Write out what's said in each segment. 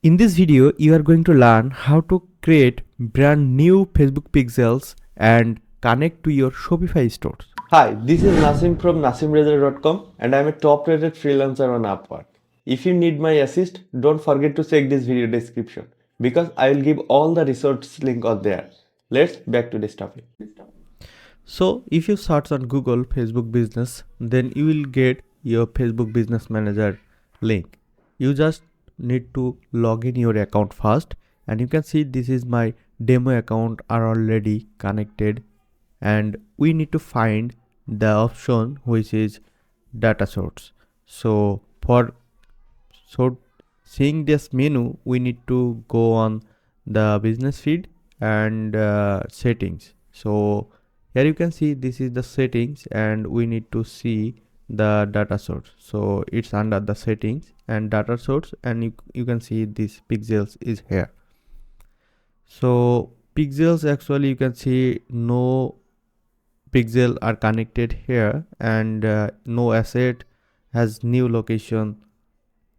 In this video, you are going to learn how to create brand new Facebook pixels and connect to your Shopify stores. Hi, this is Nasim from nasimreza.com and I am a top rated freelancer on Upwork. If you need my assist, don't forget to check this video description because I will give all the resource link on there. Let's back to this topic. So if you search on Google Facebook business, then you will get your Facebook business manager link. You just need to log in your account first, and you can see this is my demo account are already connected, and we need to find the option which is data source. So seeing this menu, we need to go on the business feed and settings. So here you can see this is the settings, and we need to see the data source. So it's under the settings and data source, and you can see this pixels is here. So pixels, actually you can see no pixel are connected here, and no asset has new location.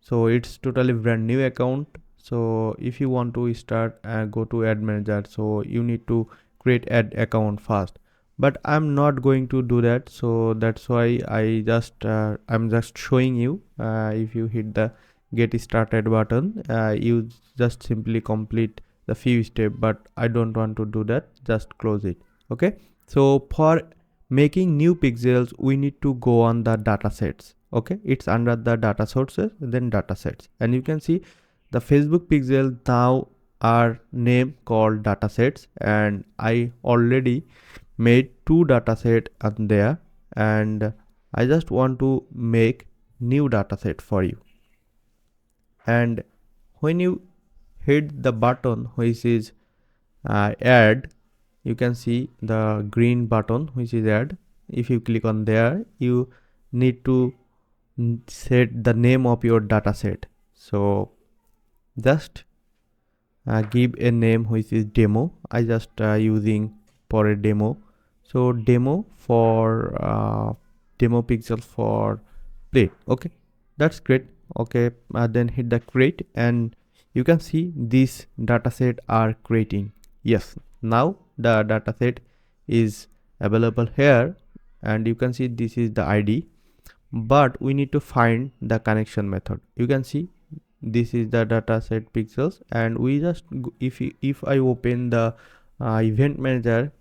So it's totally brand new account. So if you want to start go to ad manager, so you need to create ad account first, but I'm not going to do that. So that's why I'm just showing you. If you hit the get started button, you just simply complete the few step, but I don't want to do that. Just close it. Okay, so for making new pixels, we need to go on the data sets. Okay, it's under the data sources, then data sets, and you can see the Facebook pixel now are name called data sets, and I already made two data set on there, and I just want to make new data set for you. And when you hit the button which is add, you can see the green button which is add. If you click on there, you need to set the name of your data set. So just give a name which is demo. I just using for a demo. So demo for demo pixel for play. Okay, that's great. Okay, then hit the create, and you can see this data set are creating. Yes, now the data set is available here, and you can see this is the ID, but we need to find the connection method. You can see this is the data set pixels, and we just if I open the event manager,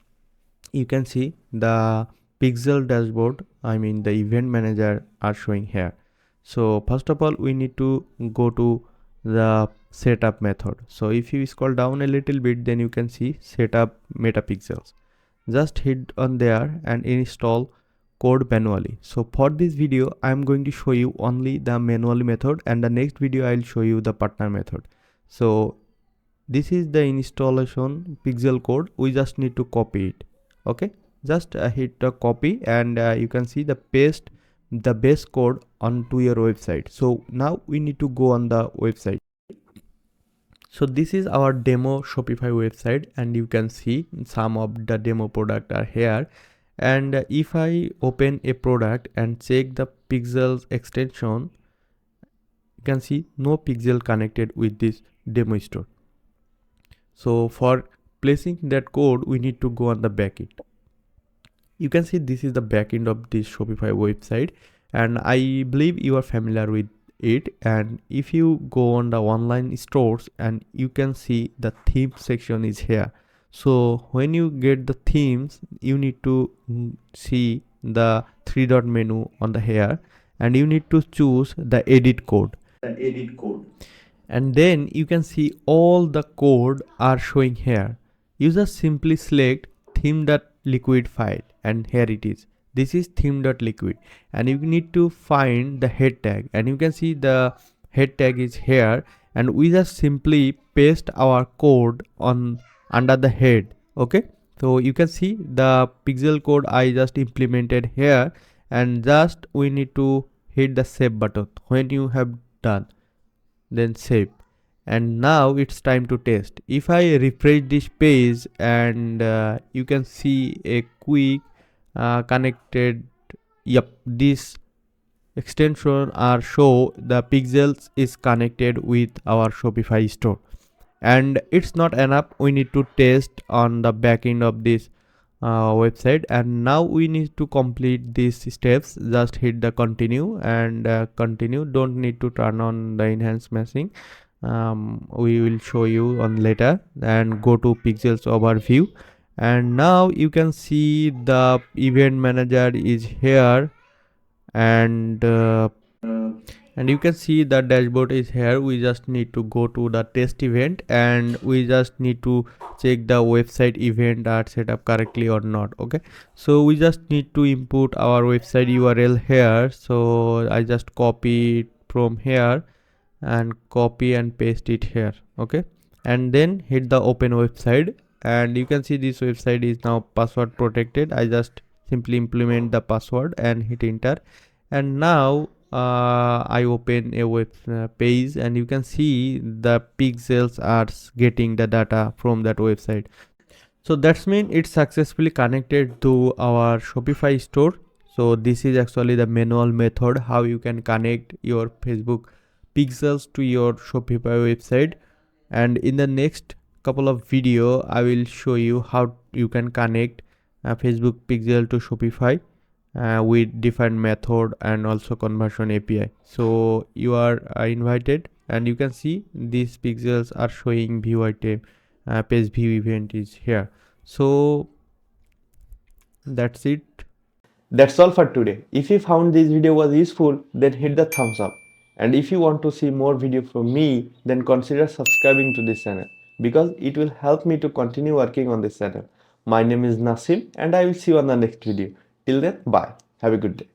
you can see the pixel dashboard, I mean the event manager are showing here. So first of all, we need to go to the setup method. So if you scroll down a little bit, then you can see setup meta pixels. Just hit on there and install code manually. So for this video, I'm going to show you only the manually method, and the next video I'll show you the partner method. So this is the installation pixel code. We just need to copy it. Okay, just hit the copy, and you can see the paste the base code onto your website. So now we need to go on the website. So this is our demo Shopify website, and you can see some of the demo product are here. And if I open a product and check the pixels extension, you can see no pixel connected with this demo store. So for placing that code, we need to go on the backend. You can see this is the backend of this Shopify website, and I believe you are familiar with it. And if you go on the online stores, and you can see the theme section is here. So when you get the themes, you need to see the three dot menu on the here, and you need to choose the edit code. And then you can see all the code are showing here. You just simply select theme.liquid file, and here it is. This is theme.liquid, and you need to find the head tag, and you can see the head tag is here, and we just simply paste our code on under the head. Okay, so you can see the pixel code I just implemented here, and just we need to hit the save button. When you have done, then save, and now it's time to test. If I refresh this page, and you can see a quick connected, yep, this extension are show the pixels is connected with our Shopify store. And it's not enough, we need to test on the back end of this website. And now we need to complete these steps. Just hit the continue and continue. Don't need to turn on the enhanced meshing. We will show you on later. And go to pixels overview, and now you can see the event manager is here. And you can see the dashboard is here. We just need to go to the test event, and we just need to check the website event are set up correctly or not. Okay, so we just need to input our website URL here. So I just copy it from here and copy and paste it here. Okay, and then hit the open website, and you can see this website is now password protected. I just simply implement the password and hit enter. And now I open a web page, and you can see the pixels are getting the data from that website. So that's mean it's successfully connected to our Shopify store. So this is actually the manual method how you can connect your Facebook pixels to your Shopify website. And in the next couple of video I will show you how you can connect a Facebook pixel to Shopify with different method and also conversion API. So you are invited, and you can see these pixels are showing view item, page view event is here. So that's it. That's all for today. If you found this video was useful, then hit the thumbs up. And if you want to see more video from me, then consider subscribing to this channel because it will help me to continue working on this channel. My name is Nasim and I will see you on the next video. Till then, bye. Have a good day.